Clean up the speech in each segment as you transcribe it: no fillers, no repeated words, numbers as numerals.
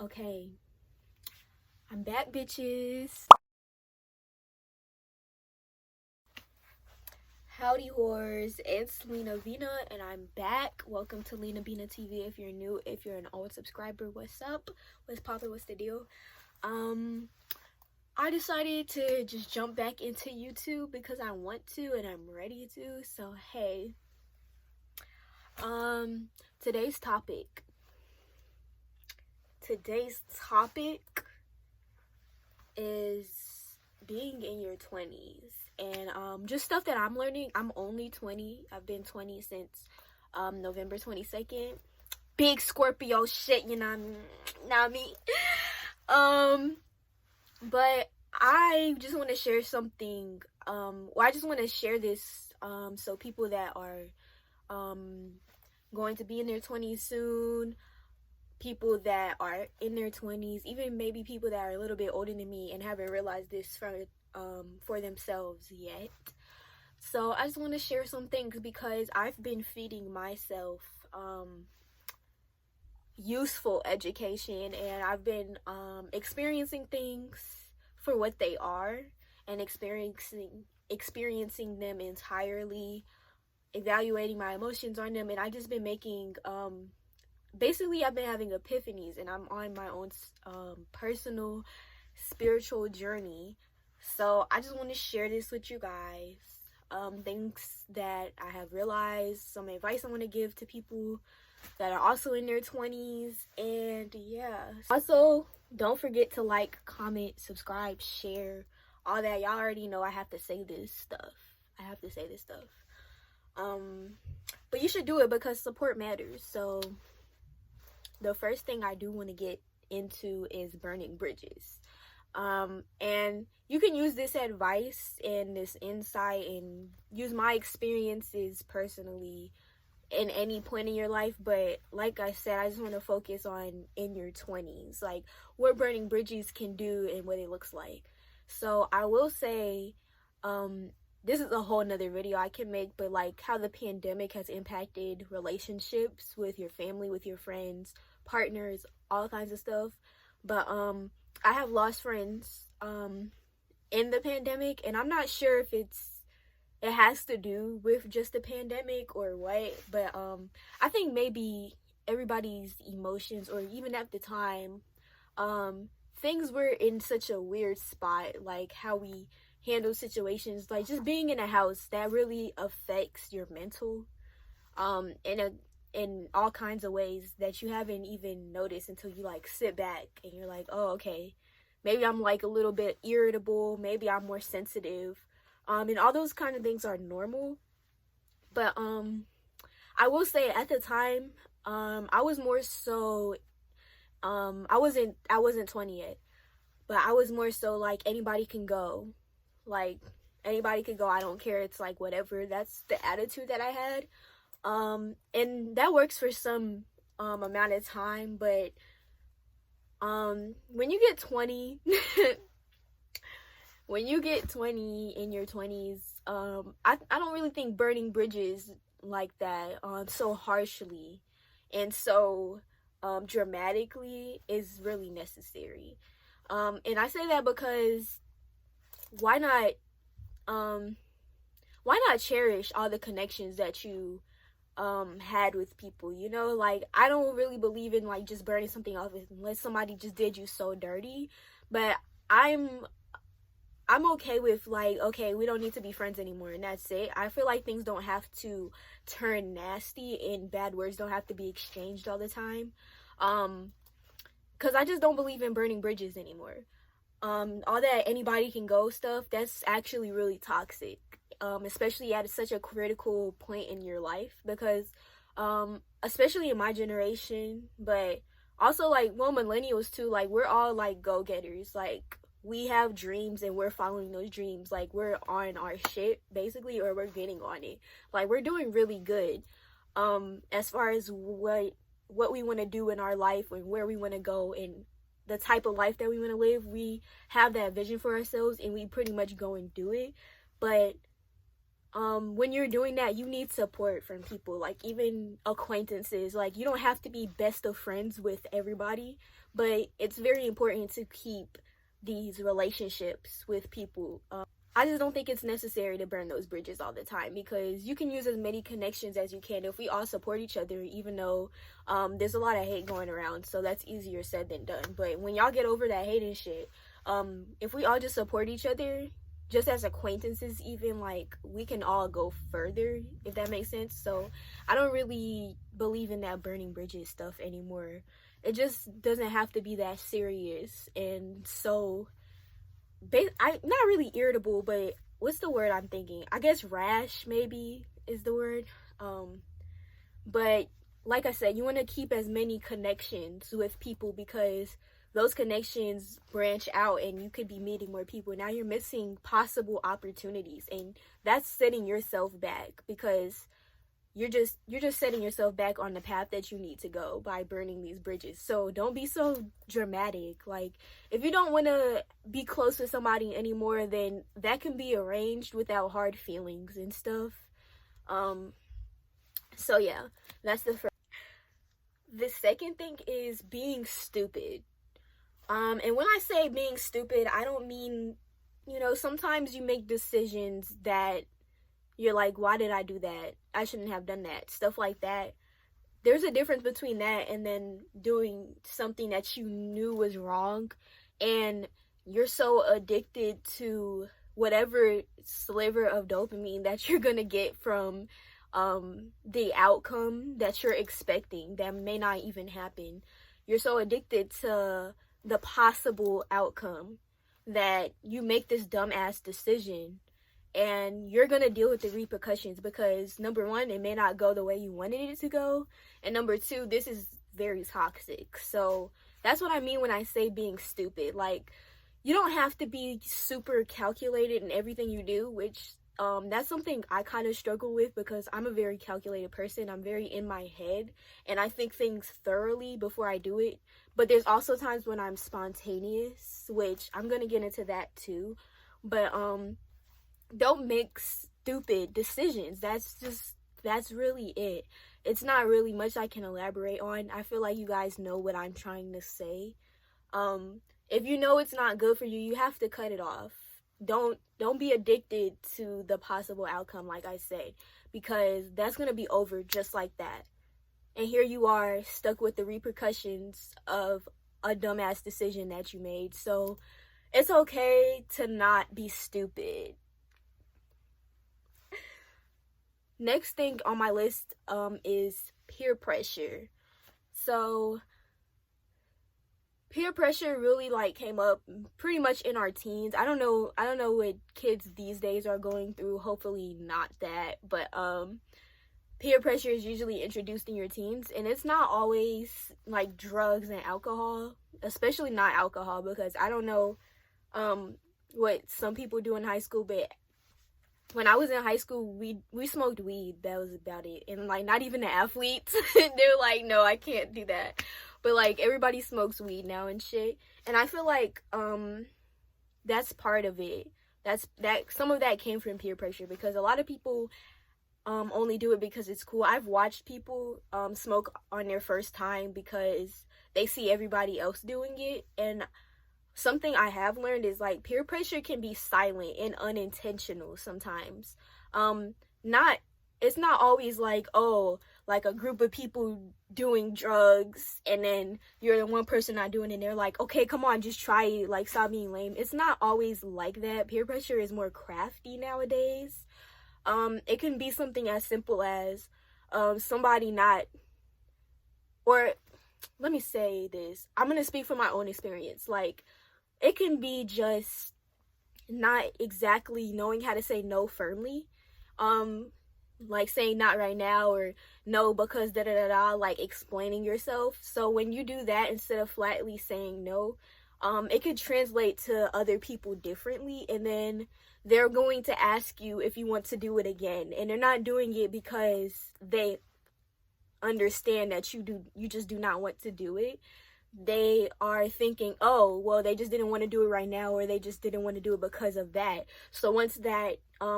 Okay, I'm back, bitches. Howdy, whores. It's Lena Vina, and I'm back. Welcome to Lena Vina TV. If you're new, if you're an old subscriber, what's up? What's poppin'? What's the deal? I decided to just jump back into YouTube because I want to and I'm ready to. So hey, today's topic. Today's topic is being in your 20s and just stuff that I'm learning. I'm only 20. I've been 20 since November 22nd. Big Scorpio shit, you know, not me. But I just want to share something. I just want to share this so people that are going to be in their 20s soon, people that are in their 20s, even maybe people that are a little bit older than me and haven't realized this for themselves yet. So I just want to share some things because I've been feeding myself useful education, and I've been experiencing things for what they are and experiencing them entirely, evaluating my emotions on them, and I just been making basically I've been having epiphanies, and I'm on my own personal spiritual journey. So I just want to share this with you guys. Things that I have realized, some advice I want to give to people that are also in their 20s, and yeah. Also, don't forget to like, comment, subscribe, share, all that. Y'all already know I have to say this stuff. But you should do it because support matters. So the first thing I do want to get into is burning bridges. And you can use this advice and this insight and use my experiences personally in any point in your life, but like I said, I just want to focus on in your 20s, like what burning bridges can do and what it looks like. So I will say, this is a whole nother video I can make, but like how the pandemic has impacted relationships with your family, with your friends, partners, all kinds of stuff. But I have lost friends in the pandemic, and I'm not sure if it has to do with just the pandemic or what, but I think maybe everybody's emotions, or even at the time, things were in such a weird spot, like how we handle situations, like just being in a house, that really affects your mental in all kinds of ways that you haven't even noticed until you like sit back and you're like, oh, okay, maybe I'm like a little bit irritable, maybe I'm more sensitive, and all those kind of things are normal. But I will say at the time, I was more so I wasn't 20 yet, but I was more so like anybody can go, like anybody could go, I don't care, it's like whatever. That's the attitude that I had. And that works for some amount of time, but when you get 20 when you get 20 in your 20s, I don't really think burning bridges like that so harshly and so dramatically is really necessary. And I say that because why not cherish all the connections that you had with people, you know? Like, I don't really believe in like just burning something off unless somebody just did you so dirty, but I'm okay with like, okay, we don't need to be friends anymore and that's it. I feel like things don't have to turn nasty and bad words don't have to be exchanged all the time, because I just don't believe in burning bridges anymore. All that anybody can go stuff, that's actually really toxic, especially at such a critical point in your life, because especially in my generation, but also like, well, millennials too, like we're all like go-getters, like we have dreams and we're following those dreams, like we're on our shit basically, or we're getting on it, like we're doing really good as far as what we want to do in our life and where we want to go and the type of life that we want to live. We have that vision for ourselves and we pretty much go and do it. But when you're doing that, you need support from people, like even acquaintances. Like, you don't have to be best of friends with everybody, but it's very important to keep these relationships with people. I just don't think it's necessary to burn those bridges all the time, because you can use as many connections as you can if we all support each other, even though there's a lot of hate going around, so that's easier said than done. But when y'all get over that hate and shit, if we all just support each other, just as acquaintances even, like, we can all go further, if that makes sense. So I don't really believe in that burning bridges stuff anymore. It just doesn't have to be that serious. And so I'm not really irritable, but what's the word I'm thinking? I guess rash maybe is the word. But like I said, you want to keep as many connections with people, because those connections branch out and you could be meeting more people. Now you're missing possible opportunities, and that's setting yourself back, because you're just setting yourself back on the path that you need to go by burning these bridges. So don't be so dramatic. Like, if you don't want to be close with somebody anymore, then that can be arranged without hard feelings and stuff. So yeah, that's the first. The second thing is being stupid. And when I say being stupid, I don't mean, sometimes you make decisions that you're like, why did I do that? I shouldn't have done that. Stuff like that. There's a difference between that and then doing something that you knew was wrong, and you're so addicted to whatever sliver of dopamine that you're gonna get from the outcome that you're expecting that may not even happen. You're so addicted to the possible outcome that you make this dumbass decision, and you're gonna deal with the repercussions, because number one, it may not go the way you wanted it to go, and number two, this is very toxic. So that's what I mean when I say being stupid. Like, you don't have to be super calculated in everything you do, which that's something I kind of struggle with, because I'm a very calculated person. I'm very in my head, and I think things thoroughly before I do it. But there's also times when I'm spontaneous, which I'm gonna get into that too. But don't make stupid decisions. That's really it. It's not really much I can elaborate on. I feel like you guys know what I'm trying to say. If you know it's not good for you, you have to cut it off. Don't be addicted to the possible outcome, like I said, because that's gonna be over just like that. And here you are, stuck with the repercussions of a dumbass decision that you made. So it's okay to not be stupid. Next thing on my list is peer pressure. So peer pressure really came up pretty much in our teens. I don't know what kids these days are going through. Hopefully not that, but peer pressure is usually introduced in your teens, and it's not always like drugs and alcohol, especially not alcohol, because I don't know what some people do in high school, but when I was in high school, we smoked weed. That was about it. And not even the athletes, they're like, no, I can't do that. But everybody smokes weed now and shit. And I feel like that's part of it. Some of that came from peer pressure, because a lot of people only do it because it's cool. I've watched people smoke on their first time because they see everybody else doing it. And something I have learned is peer pressure can be silent and unintentional sometimes. It's not always a group of people doing drugs and then you're the one person not doing it and they're like, okay, come on, just try it, stop being lame. It's not always like that. Peer pressure is more crafty nowadays. It can be something as simple as somebody not, or let me say this, I'm gonna speak from my own experience. It can be just not exactly knowing how to say no firmly. Saying not right now, or no because da da da da, explaining yourself. So when you do that instead of flatly saying no, it could translate to other people differently, and then they're going to ask you if you want to do it again, and they're not doing it because they understand that you just do not want to do it. they are thinking, oh, well, they just didn't want to do it right now, or they just didn't want to do it because of that. So once that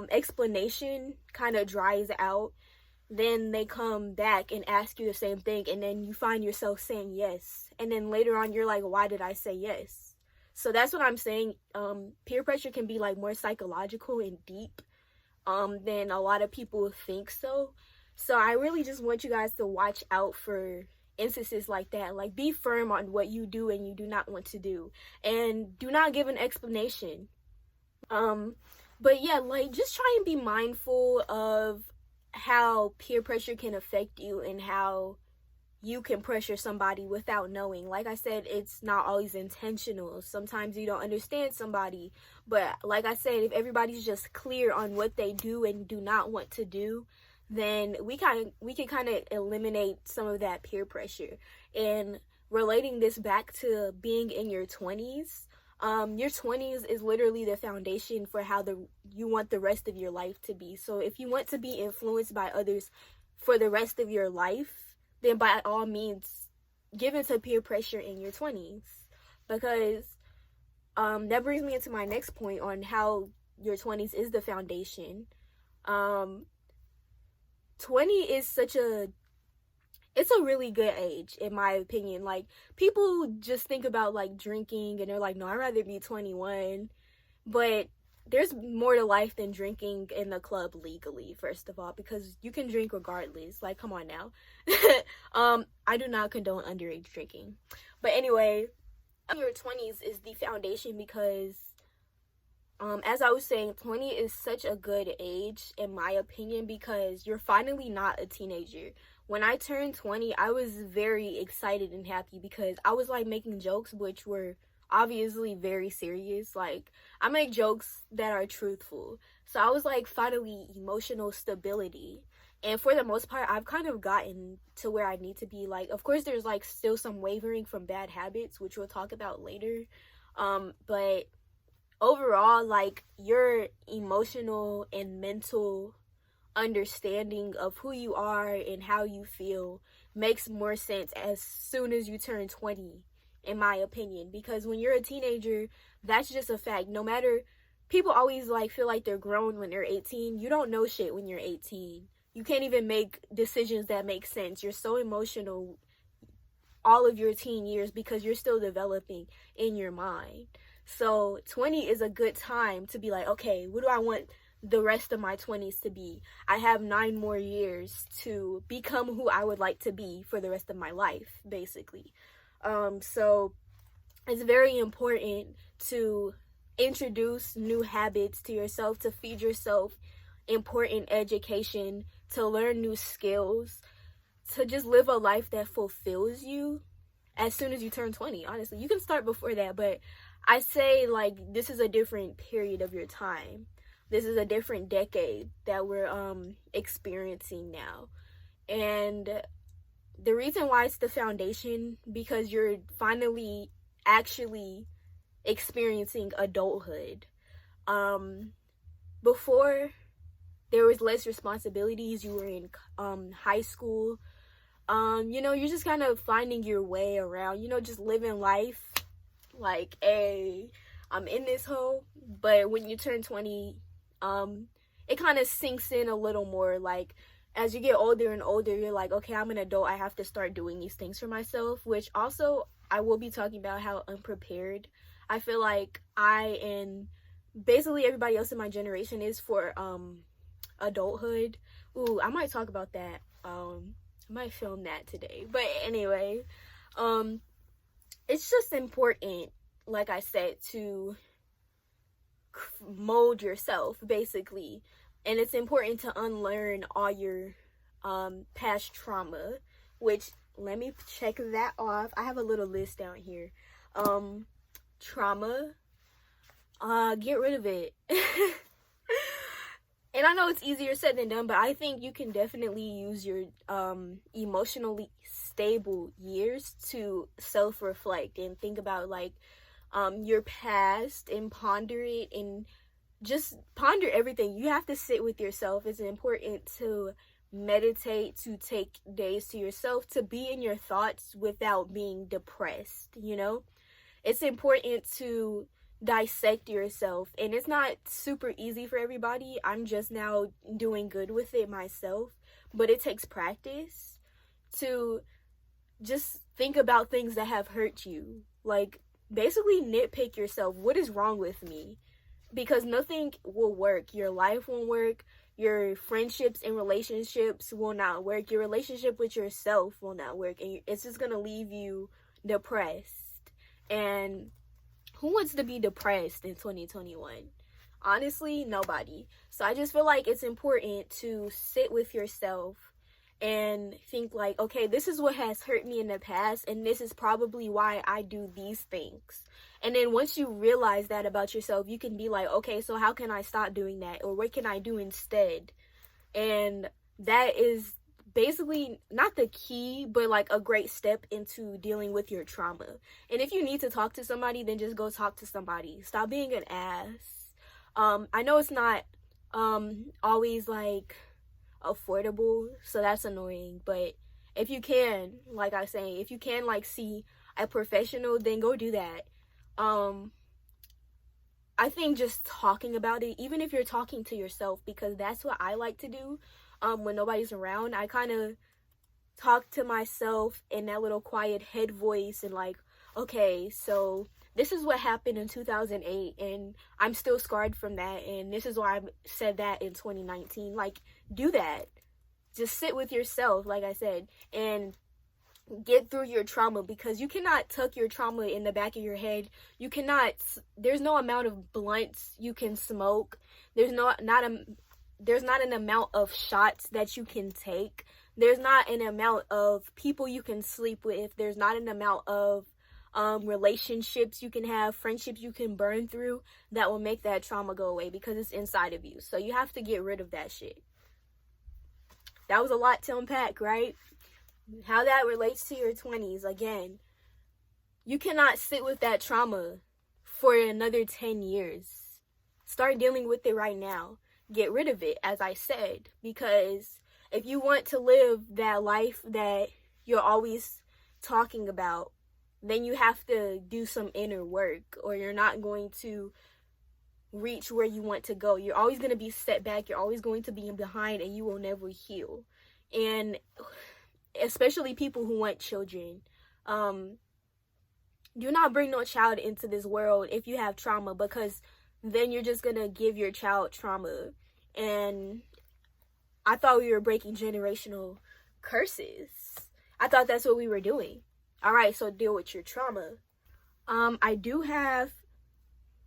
explanation kind of dries out, then they come back and ask you the same thing, and then you find yourself saying yes, and then later on you're like, why did I say yes? So that's what I'm saying. Peer pressure can be like more psychological and deep than a lot of people think. So I really just want you guys to watch out for instances like that. Like, be firm on what you do and you do not want to do, and do not give an explanation. But yeah, like, just try and be mindful of how peer pressure can affect you and how you can pressure somebody without knowing. Like I said, it's not always intentional. Sometimes you don't understand somebody, but like I said, if everybody's just clear on what they do and do not want to do, then we can kind of eliminate some of that peer pressure. And relating this back to being in your 20s, your 20s is literally the foundation for how you want the rest of your life to be. So if you want to be influenced by others for the rest of your life, then by all means, give into peer pressure in your 20s. Because that brings me into my next point on how your 20s is the foundation. 20 is it's a really good age, in my opinion. Like, people just think about like drinking and they're like, no, I'd rather be 21. But there's more to life than drinking in the club legally, first of all, because you can drink regardless. Like, come on now. I do not condone underage drinking. But anyway, your 20s is the foundation because, as I was saying, 20 is such a good age, in my opinion, because you're finally not a teenager. When I turned 20, I was very excited and happy because I was like making jokes which were obviously very serious. Like, I make jokes that are truthful. So I was like finally emotional stability. And for the most part, I've kind of gotten to where I need to be. Like, of course, there's like still some wavering from bad habits, which we'll talk about later. But overall, like, your emotional and mental understanding of who you are and how you feel makes more sense as soon as you turn 20, in my opinion. Because when you're a teenager, that's just a fact. No matter, people always like feel like they're grown when they're 18. You don't know shit when you're 18. You can't even make decisions that make sense. You're so emotional all of your teen years because you're still developing in your mind. So 20 is a good time to be like, okay, what do I want the rest of my 20s to be? I have 9 more years to become who I would like to be for the rest of my life, basically. So it's very important to introduce new habits to yourself, to feed yourself important education, to learn new skills, to just live a life that fulfills you as soon as you turn 20. Honestly, you can start before that, but I say, like, this is a different period of your time. This is a different decade that we're experiencing now. And the reason why it's the foundation, because you're finally actually experiencing adulthood. Before, there was less responsibilities. You were in high school. You're just kind of finding your way around, just living life like, hey, I'm in this hole. But when you turn 20, it kind of sinks in a little more. Like, as you get older and older, you're like, okay, I'm an adult. I have to start doing these things for myself, which also I will be talking about how unprepared I feel like I and basically everybody else in my generation is for adulthood. Ooh, I might talk about that. I might film that today. But anyway, it's just important, like I said, to mold yourself, basically. And it's important to unlearn all your past trauma, which, let me check that off. I have a little list down here. Trauma, get rid of it. And I know it's easier said than done, but I think you can definitely use your emotionally stable years to self-reflect and think about, like, your past and ponder it and just ponder everything. You have to sit with yourself. It's important to meditate, to take days to yourself, to be in your thoughts without being depressed, you know? It's important to dissect yourself, and it's not super easy for everybody. I'm just now doing good with it myself, but it takes practice to just think about things that have hurt you. Like, basically nitpick yourself. What is wrong with me? Because nothing will work. Your life won't work. Your friendships and relationships will not work. Your relationship with yourself will not work. And it's just going to leave you depressed. And who wants to be depressed in 2021? Honestly, nobody. So I just feel like it's important to sit with yourself and think like, okay, this is what has hurt me in the past, and this is probably why I do these things. And then once you realize that about yourself, you can be like, okay, so how can I stop doing that? Or what can I do instead? And that is basically not the key, but like a great step into dealing with your trauma. And if you need to talk to somebody, then just go talk to somebody. Stop being an ass. I know it's not always like affordable, so that's annoying, but if you can, like I say, if you can like see a professional, then go do that. I think just talking about it, even if you're talking to yourself, because that's what I like to do. When nobody's around, I kind of talk to myself in that little quiet head voice and like, okay, so this is what happened in 2008 and I'm still scarred from that, and this is why I said that in 2019. Like, do that. Just sit with yourself, like I said, and get through your trauma, because you cannot tuck your trauma in the back of your head. You cannot, there's no amount of blunts you can smoke. There's not an amount of shots that you can take. There's not an amount of people you can sleep with. There's not an amount of relationships you can have, friendships you can burn through that will make that trauma go away, because it's inside of you. So you have to get rid of that shit. That was a lot to unpack, right? How that relates to your 20s. Again, you cannot sit with that trauma for another 10 years. Start dealing with it right now. Get rid of it, as I said, because if you want to live that life that you're always talking about, then you have to do some inner work, or you're not going to reach where you want to go. You're always going to be set back. You're always going to be behind, and you will never heal. And especially people who want children, do not bring no child into this world if you have trauma, because then you're just going to give your child trauma. And I thought we were breaking generational curses. I thought that's what we were doing. All right, so deal with your trauma. I do have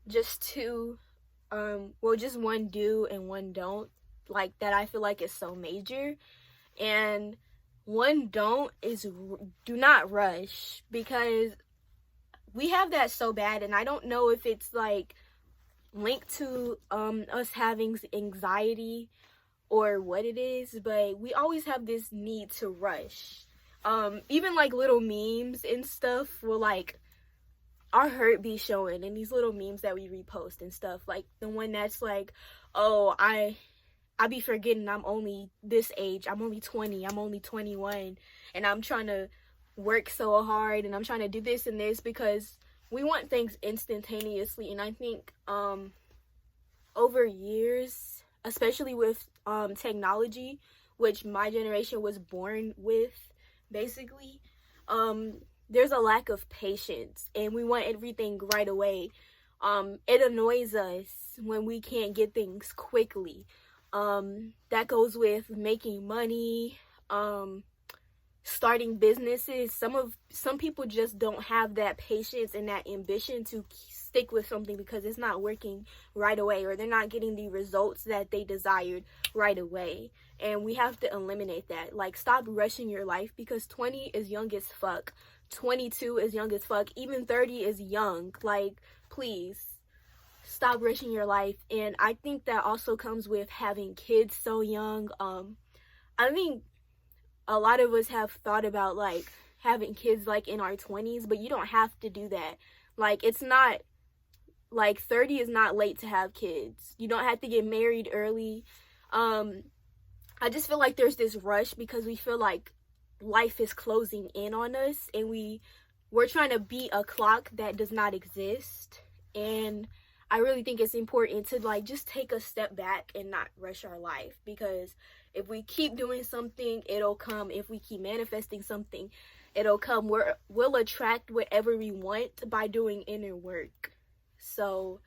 just two, just one do and one don't, like, that I feel like is so major. And one don't is do not rush, because we have that so bad, and I don't know if it's like linked to us having anxiety or what it is, but we always have this need to rush. Even like little memes and stuff will like our hurt be showing in these little memes that we repost and stuff. Like the one that's like, oh, I be forgetting I'm only this age, I'm only 20, I'm only 21, and I'm trying to work so hard, and I'm trying to do this and this, because we want things instantaneously. And I think over years, especially with technology, which my generation was born with, basically, there's a lack of patience, and we want everything right away. It annoys us when we can't get things quickly. That goes with making money, starting businesses. Some people just don't have that patience and that ambition to stick with something because it's not working right away, or they're not getting the results that they desired right away. And we have to eliminate that. Like, stop rushing your life, because 20 is young as fuck. 22 is young as fuck. Even 30 is young. Like, please stop rushing your life. And I think that also comes with having kids so young. I think a lot of us have thought about like having kids like in our 20s, but you don't have to do that. Like, it's not like 30 is not late to have kids. You don't have to get married early. I just feel like there's this rush because we feel like life is closing in on us, and we're trying to beat a clock that does not exist. And I really think it's important to like just take a step back and not rush our life, because if we keep doing something, it'll come. If we keep manifesting something, it'll come. We'll attract whatever we want by doing inner work. So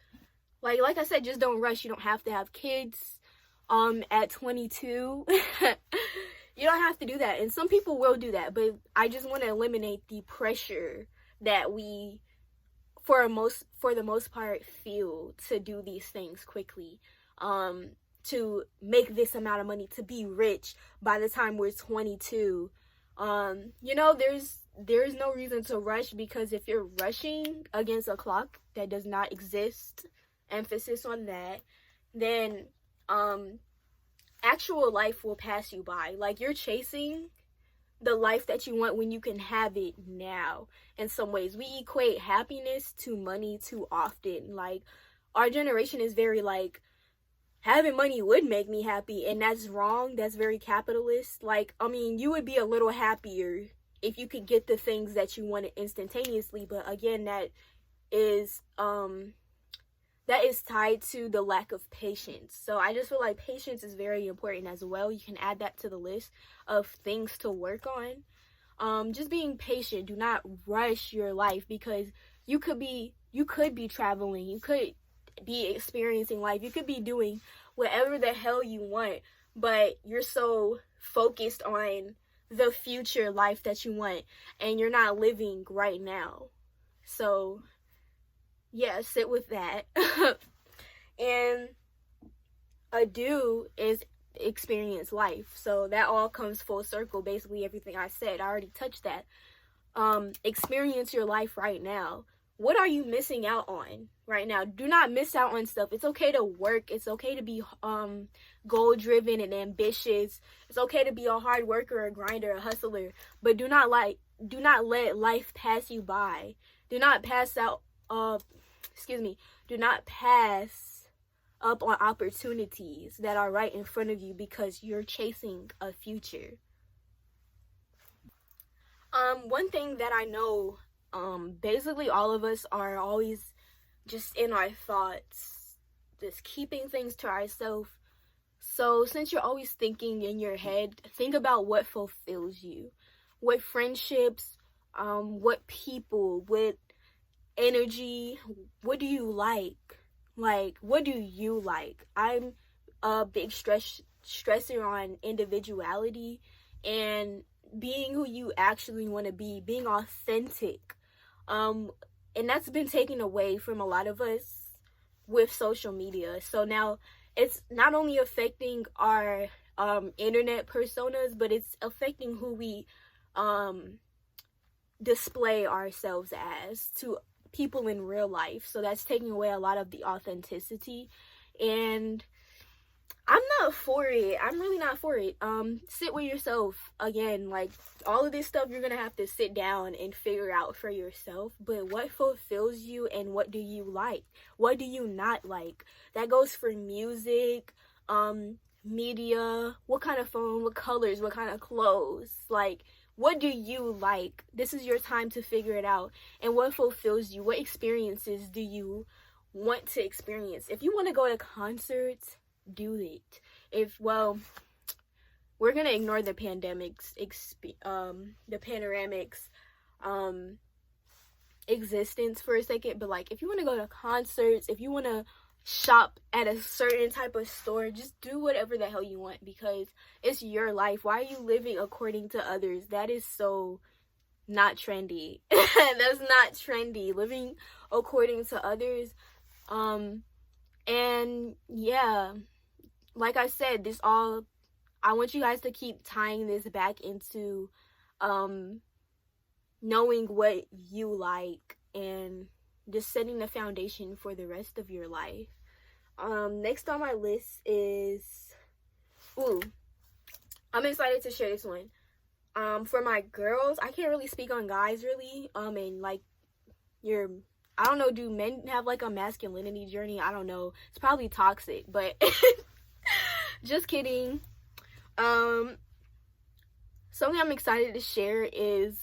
like I said, just don't rush. You don't have to have kids at 22. You don't have to do that, and some people will do that, but I just want to eliminate the pressure that we for the most part feel to do these things quickly, to make this amount of money, to be rich by the time we're 22. You know, there's no reason to rush, because if you're rushing against a clock that does not exist, emphasis on that, then actual life will pass you by. Like, you're chasing the life that you want when you can have it now. In some ways, we equate happiness to money too often. Like, our generation is very like, having money would make me happy, and that's wrong. That's very capitalist. Like, I mean, you would be a little happier if you could get the things that you wanted instantaneously, but again, that is tied to the lack of patience. So I just feel like patience is very important as well. You can add that to the list of things to work on. Just being patient. Do not rush your life, because you could be traveling, you could be experiencing life, you could be doing whatever the hell you want, but you're so focused on the future life that you want, and you're not living right now. So yeah, sit with that. And a do is experience life. So that all comes full circle. Basically everything I said, I already touched that. Experience your life right now. What are you missing out on right now? Do not miss out on stuff. It's okay to work. It's okay to be goal driven and ambitious. It's okay to be a hard worker, a grinder, a hustler. But do not let life pass you by. Do not pass up on opportunities that are right in front of you because you're chasing a future. One thing that I know, basically all of us are always just in our thoughts, just keeping things to ourselves. So since you're always thinking in your head, think about what fulfills you. What friendships, what people, what energy, what do you like? Like, what do you like? I'm a big stressor on individuality and being who you actually want to be, being authentic. And that's been taken away from a lot of us with social media. So now it's not only affecting our internet personas, but it's affecting who we display ourselves as to people in real life. So that's taking away a lot of the authenticity, and I'm not for it. I'm really not for it. Sit with yourself. Again, like, all of this stuff you're gonna have to sit down and figure out for yourself. But what fulfills you, and what do you like? What do you not like? That goes for music, media, what kind of phone, what colors, what kind of clothes. Like, what do you like? This is your time to figure it out. And what fulfills you? What experiences do you want to experience? If you want to go to concerts, do it. We're gonna ignore the panoramics existence for a second, but like, if you want to go to concerts, if you want to shop at a certain type of store, just do whatever the hell you want, because it's your life. Why are you living according to others? That is so not trendy. That's not trendy, living according to others. And yeah, like I said, I want you guys to keep tying this back into knowing what you like and just setting the foundation for the rest of your life. Next on my list is, I'm excited to share this one. For my girls, I can't really speak on guys really. And like, I don't know, do men have like a masculinity journey? I don't know. It's probably toxic, but just kidding. Something I'm excited to share is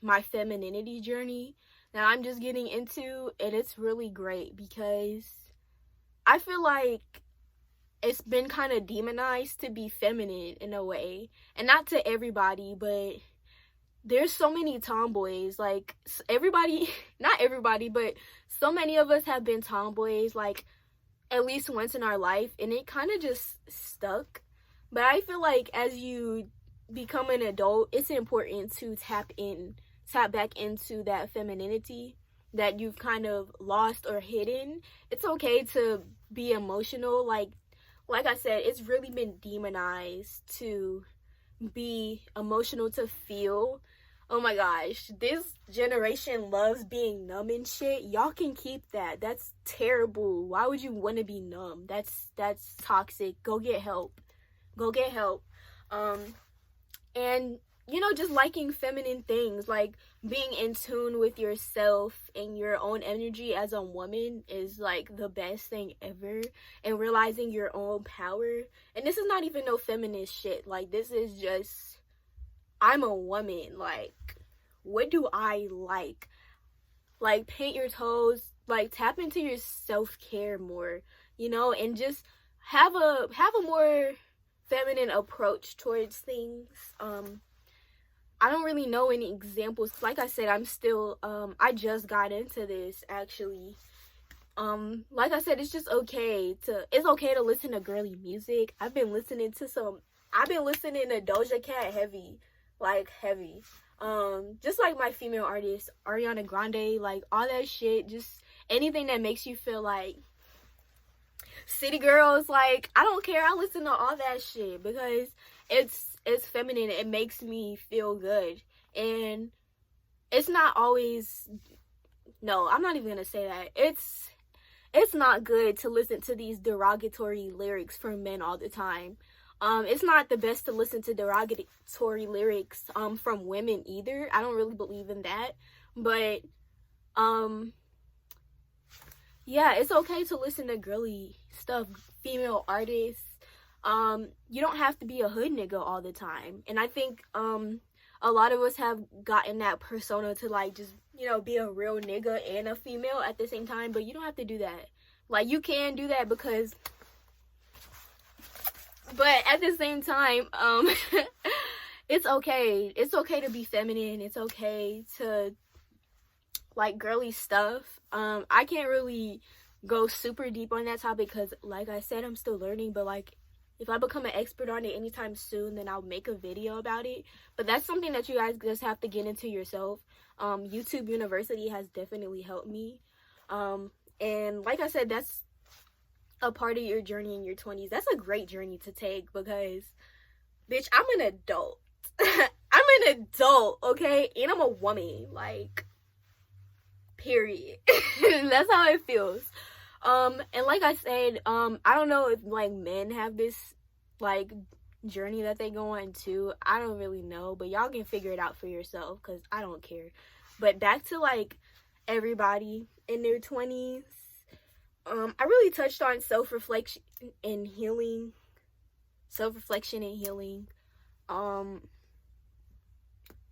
my femininity journey that I'm just getting into, and it's really great because I feel like it's been kind of demonized to be feminine in a way, and not to everybody, but there's so many tomboys. Like, everybody, not everybody, but so many of us have been tomboys, like, at least once in our life, and it kind of just stuck. But I feel like as you become an adult, it's important to tap back into that femininity that you've kind of lost or hidden. It's okay to be emotional. Like I said, it's really been demonized to be emotional, to feel. Oh my gosh, this generation loves being numb and shit. Y'all can keep that. That's terrible. Why would you want to be numb? That's toxic. Go get help. Go get help. And you know, just liking feminine things, like being in tune with yourself and your own energy as a woman is like the best thing ever. And realizing your own power. And this is not even no feminist shit. Like, this is just, I'm a woman. Like, what do I like? Like, paint your toes. Like, tap into your self-care more, you know, and just have a more feminine approach towards things. I don't really know any examples. Like I said, I'm still, I just got into this, actually. Like I said, it's okay to listen to girly music. I've been listening to Doja Cat heavy. Just like my female artists, Ariana Grande, like, all that shit, just anything that makes you feel like city girls. Like, I don't care, I listen to all that shit because it's feminine. It makes me feel good. And it's not always, no, I'm not even gonna say that. It's not good to listen to these derogatory lyrics from men all the time. It's not the best to listen to derogatory lyrics from women either. I don't really believe in that. But yeah, it's okay to listen to girly stuff, female artists. You don't have to be a hood nigga all the time. And I think a lot of us have gotten that persona to, like, just, you know, be a real nigga and a female at the same time. But you don't have to do that. Like, you can do that because, but at the same time, it's okay. It's okay to be feminine. It's okay to like girly stuff. I can't really go super deep on that topic because, like I said, I'm still learning. But like, if I become an expert on it anytime soon, then I'll make a video about it. But that's something that you guys just have to get into yourself. YouTube University has definitely helped me. And like I said, that's a part of your journey in your 20s. That's a great journey to take because, bitch, I'm an adult. I'm an adult, okay? And I'm a woman, like, period. That's how it feels. And like I said, I don't know if, like, men have this, like, journey that they go on too. I don't really know, but y'all can figure it out for yourself because I don't care. But back to, like, everybody in their 20s. I really touched on self-reflection and healing.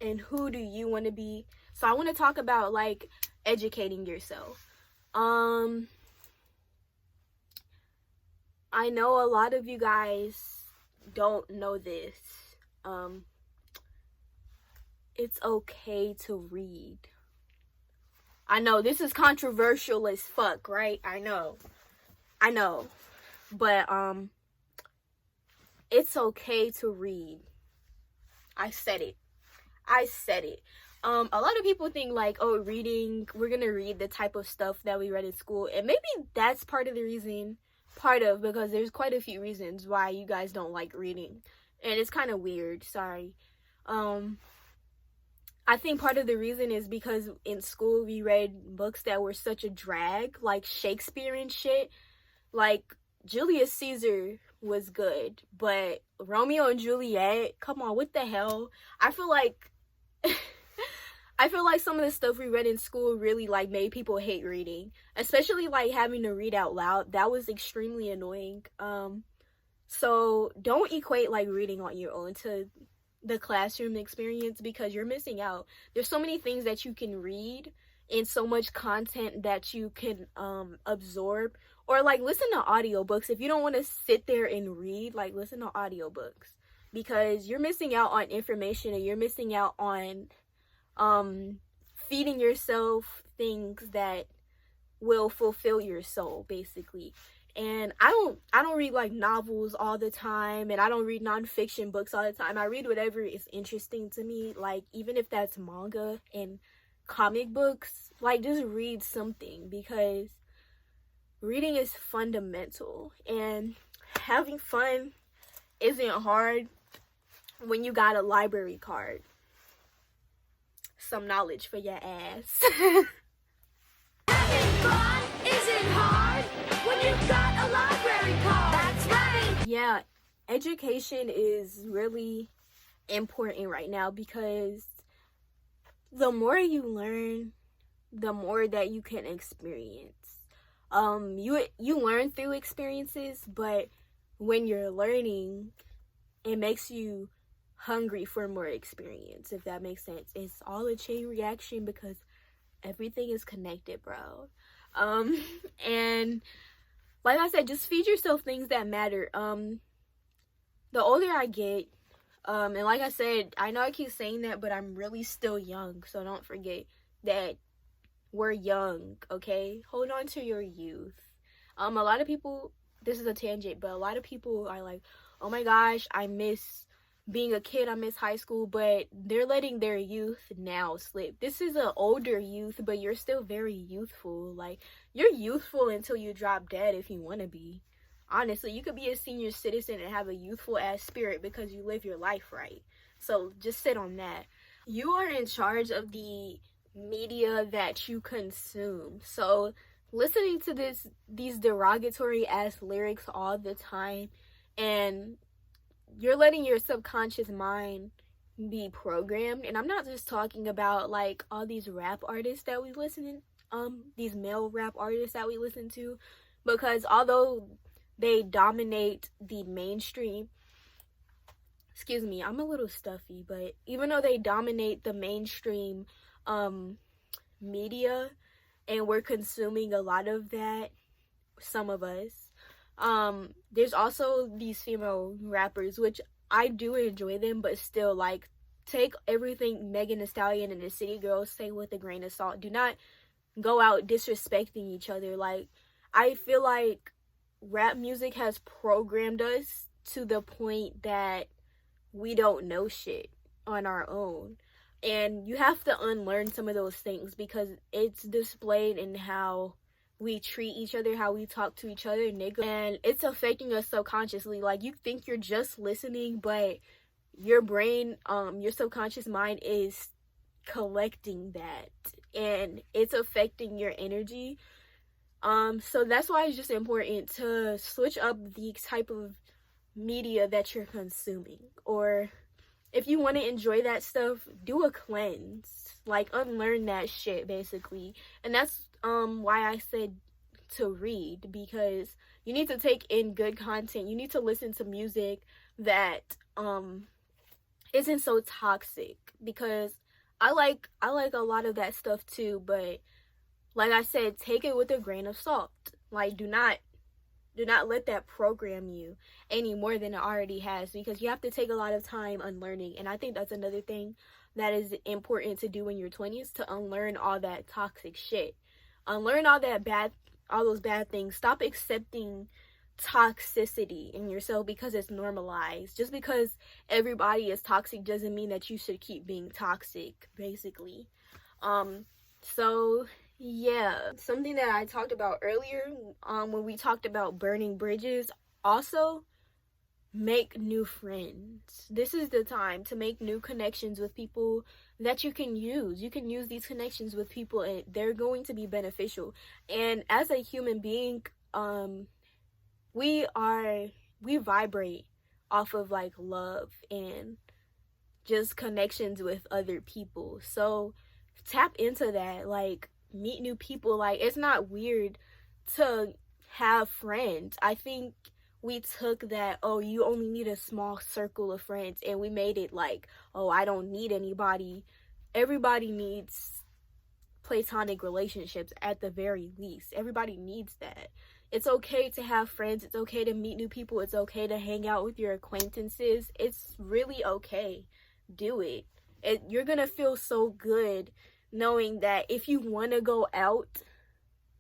And who do you want to be? So I want to talk about, like, educating yourself. I know a lot of you guys don't know this. It's okay to read. I know this is controversial as fuck, right? I know. But it's okay to read. I said it. A lot of people think, like, oh, reading, we're gonna read the type of stuff that we read in school. And maybe that's part of the reason, because there's quite a few reasons why you guys don't like reading. And it's kind of weird, sorry. I think part of the reason is because in school we read books that were such a drag, like Shakespeare and shit. Like, Julius Caesar was good, but Romeo and Juliet, come on, what the hell? I feel like some of the stuff we read in school really, like, made people hate reading, especially, like, having to read out loud. That was extremely annoying. So don't equate like reading on your own to the classroom experience, because you're missing out. There's so many things that you can read and so much content that you can absorb, or like listen to audiobooks. If you don't want to sit there and read, like listen to audiobooks, because you're missing out on information and you're missing out on feeding yourself things that will fulfill your soul, basically. And I don't read like novels all the time, and I don't read nonfiction books all the time. I read whatever is interesting to me, like even if that's manga and comic books, like just read something, because reading is fundamental, and having fun isn't hard when you got a library card. Some knowledge for your ass. Having fun isn't hard when you've got a library card. That's right. Yeah, education is really important right now, because the more you learn, the more that you can experience. You learn through experiences, but when you're learning, it makes you hungry for more experience, if that makes sense. It's all a chain reaction, because everything is connected, bro. And like I said, just feed yourself things that matter. The older I get, and like I said, I know I keep saying that, but I'm really still young, so don't forget that we're young, okay? Hold on to your youth. A lot of people, this is a tangent, but a lot of people are like, oh my gosh, I miss being a kid, I miss high school, but they're letting their youth now slip. This is an older youth, but you're still very youthful. Like, you're youthful until you drop dead, if you want to be. Honestly, you could be a senior citizen and have a youthful ass spirit because you live your life right. So just sit on that. You are in charge of the media that you consume. So listening to these derogatory ass lyrics all the time, and you're letting your subconscious mind be programmed. And I'm not just talking about like all these rap artists that we listen to, these male rap artists that we listen to, because although they dominate the mainstream, excuse me, I'm a little stuffy, but even though they dominate the mainstream media, and we're consuming a lot of that, some of us, there's also these female rappers, which I do enjoy them, but still, like, take everything Megan Thee Stallion and the City Girls say with a grain of salt. Do not go out disrespecting each other. Like, I feel like rap music has programmed us to the point that we don't know shit on our own. And you have to unlearn some of those things, because it's displayed in how we treat each other, how we talk to each other, nigga. And it's affecting us subconsciously. Like, you think you're just listening, but your brain, your subconscious mind is collecting that, and it's affecting your energy. So that's why it's just important to switch up the type of media that you're consuming. Or if you want to enjoy that stuff, do a cleanse. Like, unlearn that shit, basically. And that's why I said to read, because you need to take in good content. You need to listen to music that isn't so toxic, because I like a lot of that stuff too, but like I said, take it with a grain of salt. Like, do not let that program you any more than it already has, because you have to take a lot of time unlearning. And I think that's another thing that is important to do in your 20s, to unlearn all that toxic shit. Unlearn all those bad things. Stop accepting toxicity in yourself because it's normalized. Just because everybody is toxic doesn't mean that you should keep being toxic, basically. So yeah, something that I talked about earlier, when we talked about burning bridges, also make new friends. This is the time to make new connections with people that you can use. You can use these connections with people, and they're going to be beneficial. And as a human being, we vibrate off of like love and just connections with other people. So tap into that. Like, meet new people. Like, it's not weird to have friends. I think we took that, oh, you only need a small circle of friends, and we made it like, oh, I don't need anybody. Everybody needs platonic relationships at the very least. Everybody needs that. It's okay to have friends. It's okay to meet new people. It's okay to hang out with your acquaintances. It's really okay. Do it. You're gonna feel so good knowing that if you want to go out,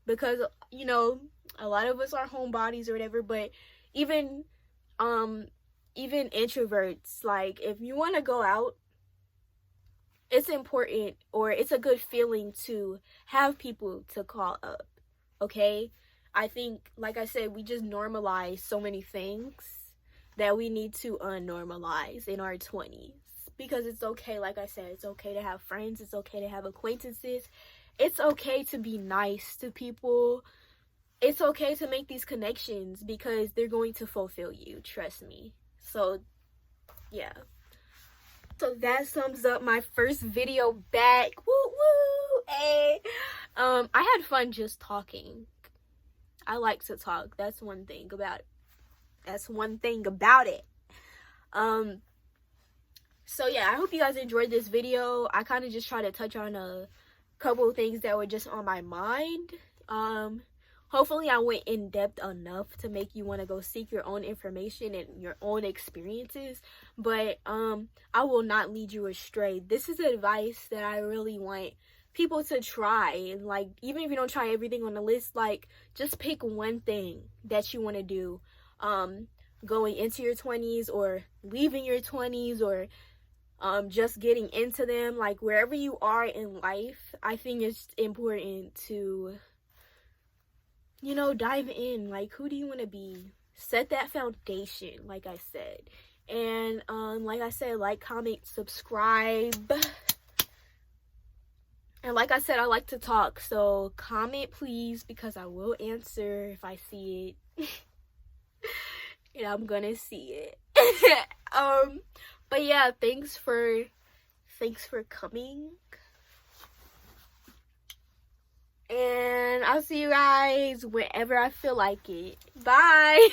because, you know, a lot of us are homebodies or whatever, but even introverts, like, if you want to go out, it's important, or it's a good feeling to have people to call up, okay? I think, like I said, we just normalize so many things that we need to unnormalize in our 20s. Because it's okay, like I said, it's okay to have friends, it's okay to have acquaintances, it's okay to be nice to people, it's okay to make these connections because they're going to fulfill you, trust me. So, yeah. So that sums up my first video back. Woo woo! Hey. I had fun just talking. I like to talk. That's one thing about it. So yeah, I hope you guys enjoyed this video. I kind of just try to touch on a couple of things that were just on my mind. Hopefully I went in depth enough to make you want to go seek your own information and your own experiences, but I will not lead you astray. This is advice that I really want people to try, and like, even if you don't try everything on the list, like, just pick one thing that you want to do going into your 20s or leaving your 20s, or just getting into them. Like, wherever you are in life, I think it's important to, you know, dive in. Like, who do you want to be? Set that foundation, like I said. And like I said, like, comment, subscribe. And like I said, I like to talk, so comment please, because I will answer if I see it. And I'm gonna see it. But yeah, thanks for coming. And I'll see you guys whenever I feel like it. Bye.